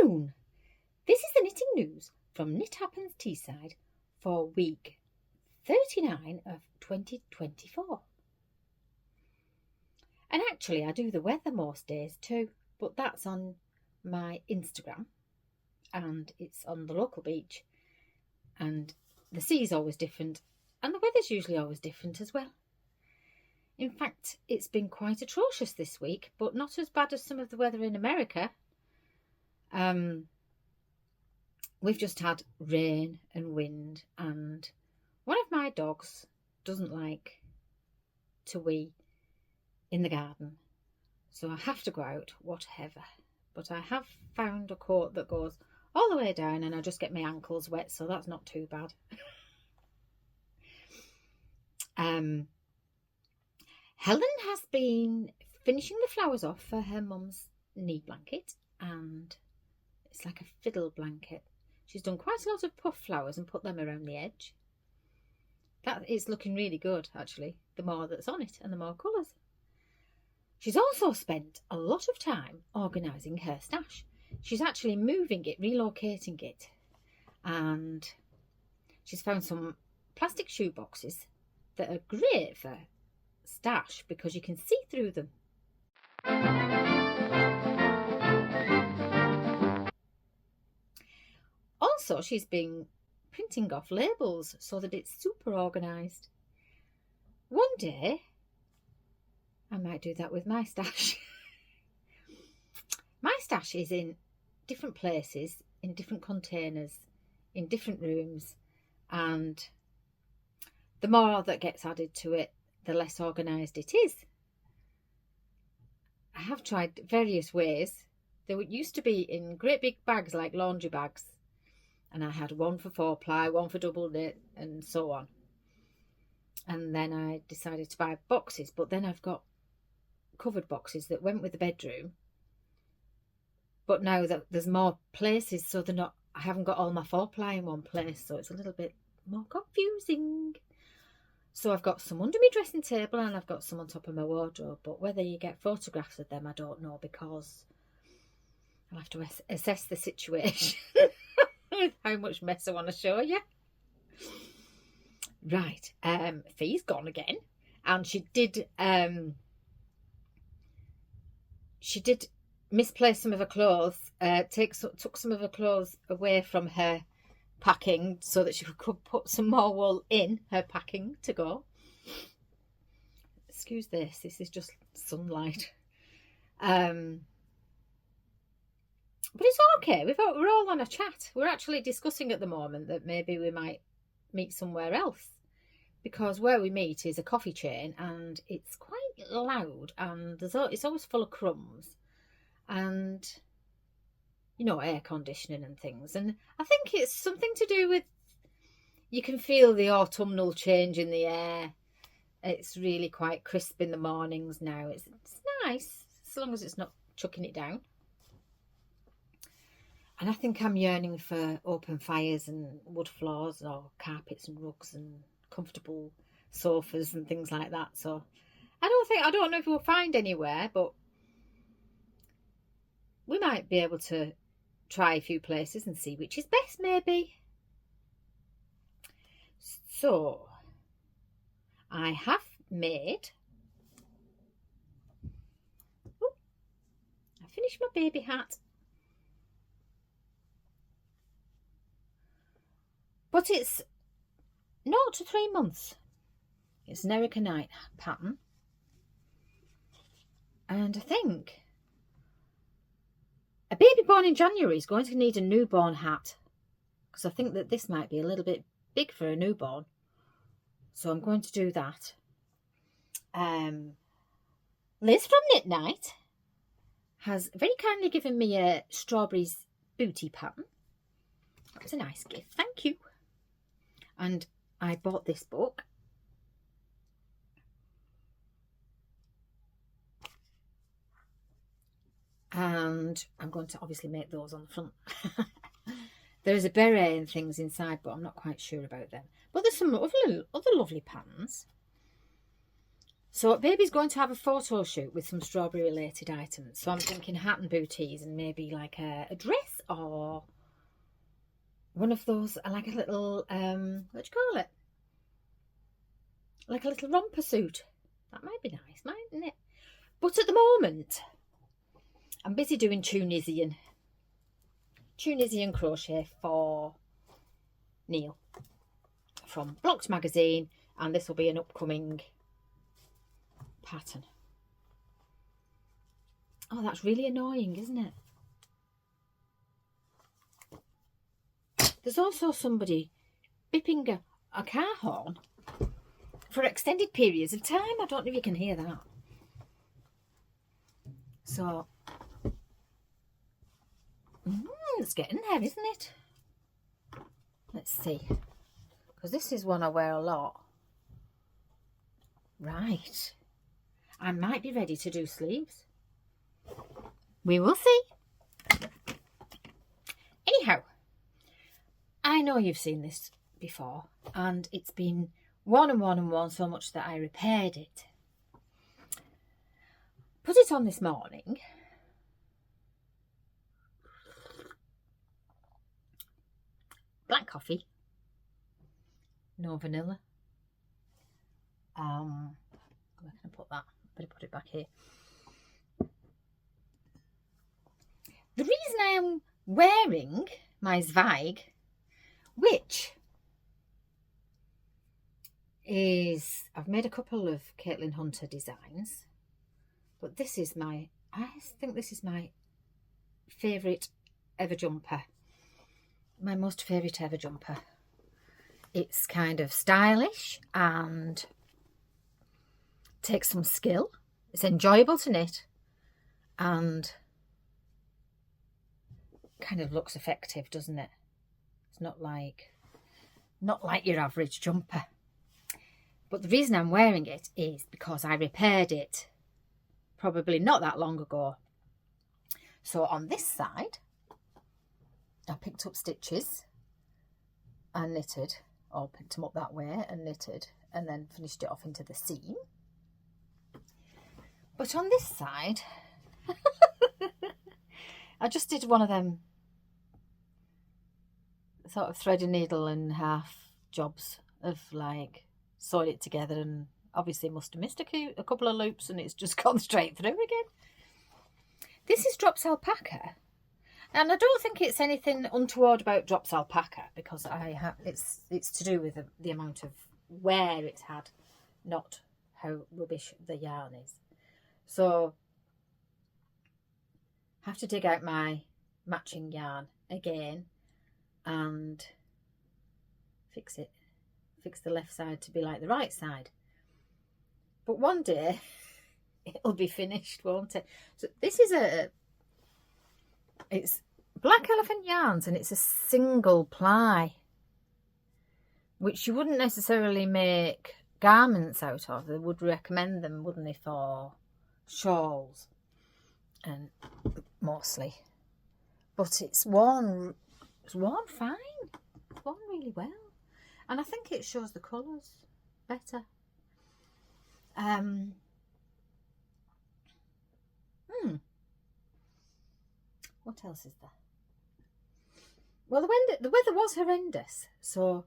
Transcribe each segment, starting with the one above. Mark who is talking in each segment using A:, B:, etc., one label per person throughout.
A: afternoon. This is the knitting news from Knit Happens Teesside for week 39 of 2024. And actually I do the weather most days too, but that's on my Instagram and it's on the local beach, and the sea's always different and the weather's usually always different as well. In fact, it's been quite atrocious this week, but not as bad as some of the weather in America. We've just had rain and wind, and one of my dogs doesn't like to wee in the garden, so I have to go out whatever. But I have found a coat that goes all the way down and I just get my ankles wet, so that's not too bad. Helen has been finishing the flowers off for her mum's knee blanket, and it's like a fiddle blanket. She's done quite a lot of puff flowers and put them around the edge. That is looking really good, actually, the more that's on it and the more colours. She's also spent a lot of time organising her stash. She's actually moving it, relocating it, and she's found some plastic shoe boxes that are great for stash because you can see through them. Also, she's been printing off labels so that it's super organised. One day, I might do that with my stash. My stash is in different places, in different containers, in different rooms, and the more that gets added to it, the less organised it is. I have tried various ways. They used to be in great big bags like laundry bags, and I had one for 4-ply, one for double knit, and so on. And then I decided to buy boxes, but then I've got covered boxes that went with the bedroom. But now that there's more places, so they're not, I haven't got all my 4-ply in one place, so it's a little bit more confusing. So I've got some under my dressing table and I've got some on top of my wardrobe, but whether you get photographs of them, I don't know, because I'll have to assess the situation with how much mess I want to show you. Right, Fee's gone again, and she did misplace some of her clothes, took some of her clothes away from her packing so that she could put some more wool in her packing to go. Excuse this is just sunlight. But it's okay. We're all on a chat. We're actually discussing at the moment that maybe we might meet somewhere else, because where we meet is a coffee chain and it's quite loud and it's always full of crumbs and, you know, air conditioning and things. And I think it's something to do with, you can feel the autumnal change in the air. It's really quite crisp in the mornings now. It's nice, as long as it's not chucking it down. And I think I'm yearning for open fires and wood floors or carpets and rugs and comfortable sofas and things like that. So I don't know if we'll find anywhere, but we might be able to try a few places and see which is best, maybe. So I have made, I finished my baby hat, but it's 0 to 3 months. It's an Erica Knight pattern, and I think a baby born in January is going to need a newborn hat, because I think that this might be a little bit big for a newborn. So I'm going to do that. Liz from Knit Night has very kindly given me a strawberries booty pattern. That's a nice gift, thank you. And I bought this book. And I'm going to obviously make those on the front. There is a beret and things inside, but I'm not quite sure about them. But there's some other lovely patterns. So baby's going to have a photo shoot with some strawberry related items. So I'm thinking hat and booties and maybe like a dress or one of those, like a little, what do you call it? Like a little romper suit. That might be nice, mightn't it? But at the moment, I'm busy doing Tunisian crochet for Neil from Blocked magazine, and this will be an upcoming pattern. Oh, that's really annoying, isn't it? There's also somebody bipping a car horn for extended periods of time. I don't know if you can hear that. So, it's getting there, isn't it? Let's see. Because this is one I wear a lot. Right. I might be ready to do sleeves. We will see. Anyhow, I know you've seen this before, and it's been worn and worn and worn so much that I repaired it. Put it on this morning. Black coffee. No vanilla. Where can I put that? Better put it back here. The reason I am wearing my Zweig, which is, I've made a couple of Caitlin Hunter designs, but this is I think this is my favourite ever jumper. My most favourite ever jumper. It's kind of stylish and takes some skill. It's enjoyable to knit and kind of looks effective, doesn't it? It's not like your average jumper. But the reason I'm wearing it is because I repaired it probably not that long ago. So on this side, I picked up stitches and knitted, or picked them up that way and knitted, and then finished it off into the seam. But on this side, I just did one of them sort of thread and needle and half jobs of like sewing it together, and obviously must have missed a couple of loops and it's just gone straight through again. This is Drops Alpaca, and I don't think it's anything untoward about Drops Alpaca because it's to do with the amount of wear it's had, not how rubbish the yarn is. So I have to dig out my matching yarn again and fix the left side to be like the right side. But one day it'll be finished, won't it? So this is it's Black Elephant yarns, and it's a single ply, which you wouldn't necessarily make garments out of. They would recommend them, wouldn't they, for shawls and mostly. But it's worn fine. It's worn really well. And I think it shows the colours better. What else is there? Well, the weather was horrendous, so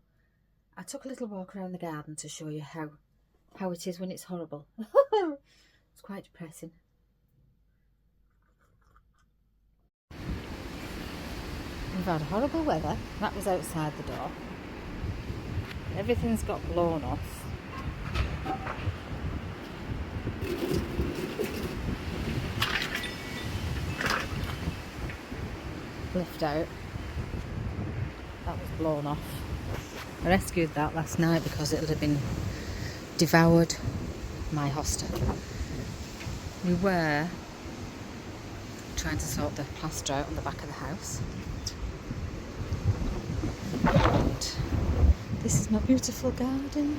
A: I took a little walk around the garden to show you how it is when it's horrible. It's quite depressing. We've had horrible weather. That was outside the door. Everything's got blown off. Lift out. That was blown off. I rescued that last night because it would have been devoured my hosta. We were trying to sort the plaster out on the back of the house. And this is my beautiful garden.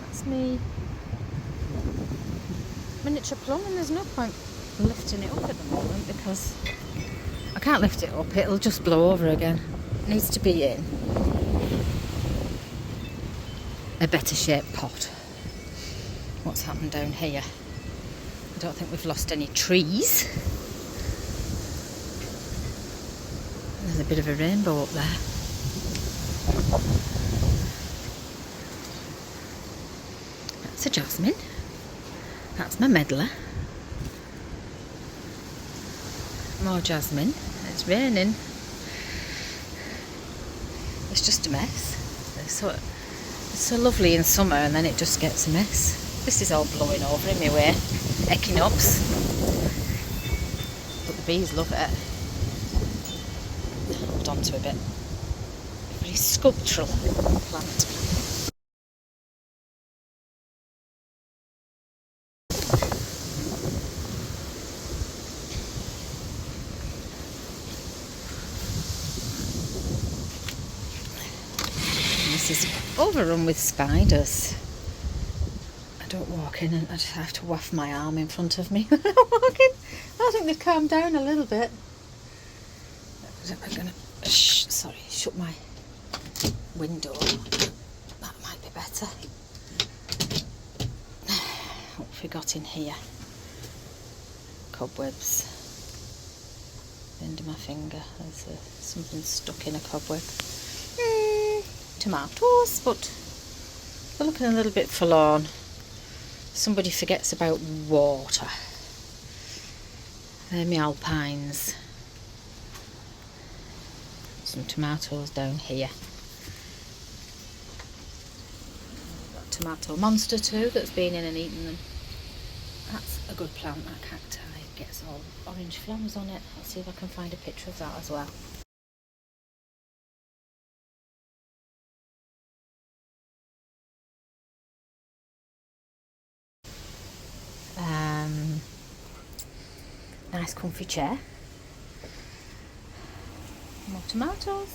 A: That's me. Miniature plum, and there's no point I'm lifting it up at the moment because I can't lift it up, it'll just blow over again. It needs to be in a better shaped pot. What's happened down here? I don't think we've lost any trees. There's a bit of a rainbow up there. That's a jasmine. That's my medlar. More jasmine. It's raining. It's just a mess. It's so lovely in summer and then it just gets a mess. This is all blowing over in my way. Echinops. But the bees love it. Hold on to a bit. Very sculptural plant. This is overrun with spiders. I don't walk in and I just have to waft my arm in front of me when I'm walking. I think they've calmed down a little bit. I'm going to shut my window. That might be better. What have we got in here? Cobwebs. The end of my finger. There's something stuck in a cobweb. Tomatoes, but they're looking a little bit forlorn. Somebody forgets about water. They're my alpines. Some tomatoes down here. Got a tomato monster too that's been in and eaten them. That's a good plant, that cacti. It gets all orange flowers on it. Let's see if I can find a picture of that as well. Nice comfy chair. More tomatoes.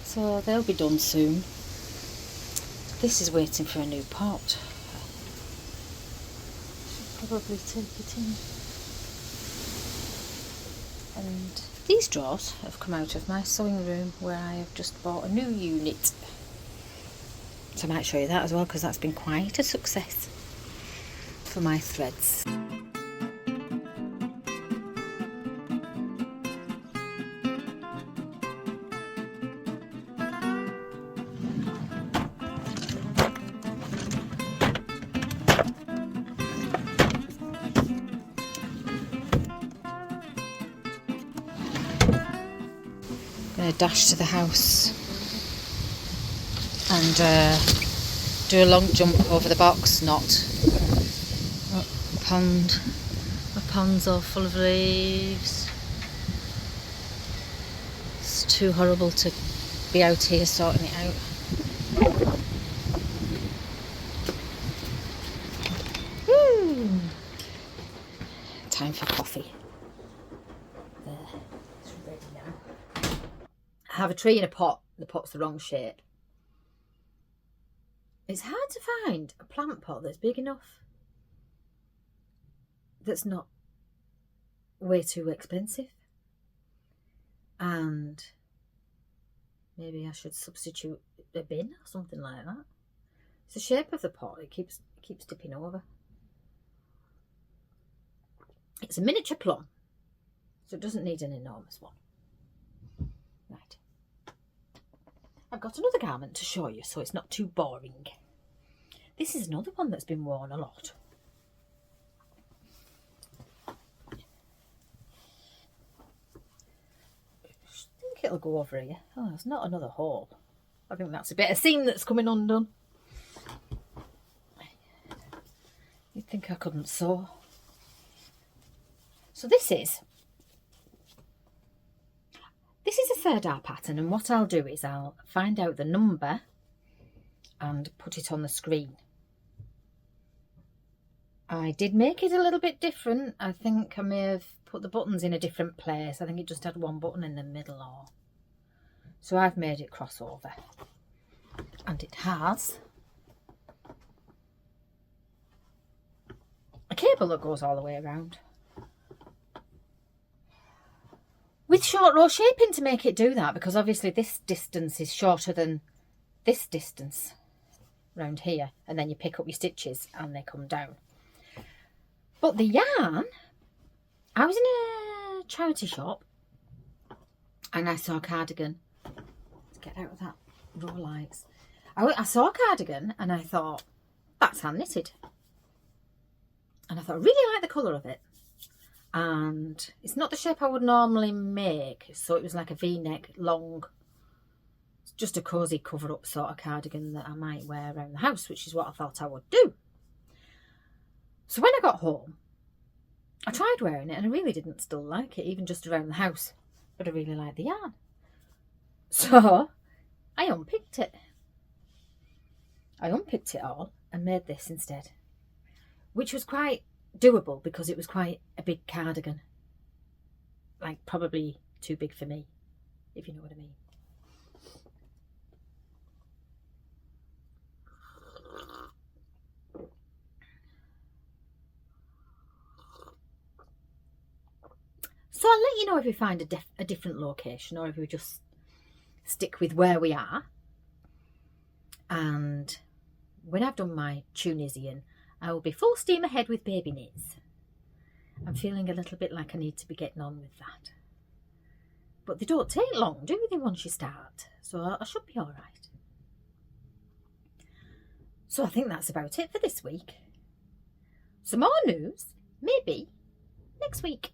A: So they'll be done soon. This is waiting for a new pot. Should probably take it in. And these drawers have come out of my sewing room where I have just bought a new unit. So I might show you that as well because that's been quite a success for my threads. I'm going to dash to the house and do a long jump over the box knot. Oh, pond. My pond's all full of leaves. It's too horrible to be out here sorting it out. Woo! Time for coffee. There. It's ready now. I have a tree in a pot. The pot's the wrong shape. It's hard to find a plant pot that's big enough, that's not way too expensive. And maybe I should substitute a bin or something like that. It's the shape of the pot, it keeps tipping over. It's a miniature plum, so it doesn't need an enormous one. Right. I've got another garment to show you so it's not too boring. This is another one that's been worn a lot. I think it'll go over here. Oh, it's not another hole. I think that's a bit of seam that's coming undone. You'd think I couldn't sew. So this is a sirdar pattern, and what I'll do is I'll find out the number and put it on the screen. I did make it a little bit different. I think I may have put the buttons in a different place. I think it just had one button in the middle, so I've made it crossover, and it has a cable that goes all the way around with short row shaping to make it do that, because obviously this distance is shorter than this distance round here, and then you pick up your stitches and they come down. But the yarn, I was in a charity shop and I saw a cardigan. Let's get out of that row lights. I saw a cardigan and I thought, that's hand knitted. And I thought, I really like the colour of it. And it's not the shape I would normally make. So it was like a V-neck, long, just a cosy cover-up sort of cardigan that I might wear around the house, which is what I thought I would do. So when I got home, I tried wearing it and I really didn't still like it, even just around the house. But I really liked the yarn. So I unpicked it. I unpicked it all and made this instead, which was quite doable because it was quite a big cardigan. Like probably too big for me, if you know what I mean. So I'll let you know if we find a different location or if we just stick with where we are. And when I've done my Tunisian, I will be full steam ahead with baby knits. I'm feeling a little bit like I need to be getting on with that. But they don't take long, do they, once you start? So I should be all right. So I think that's about it for this week. Some more news, maybe, next week.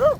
A: Oh!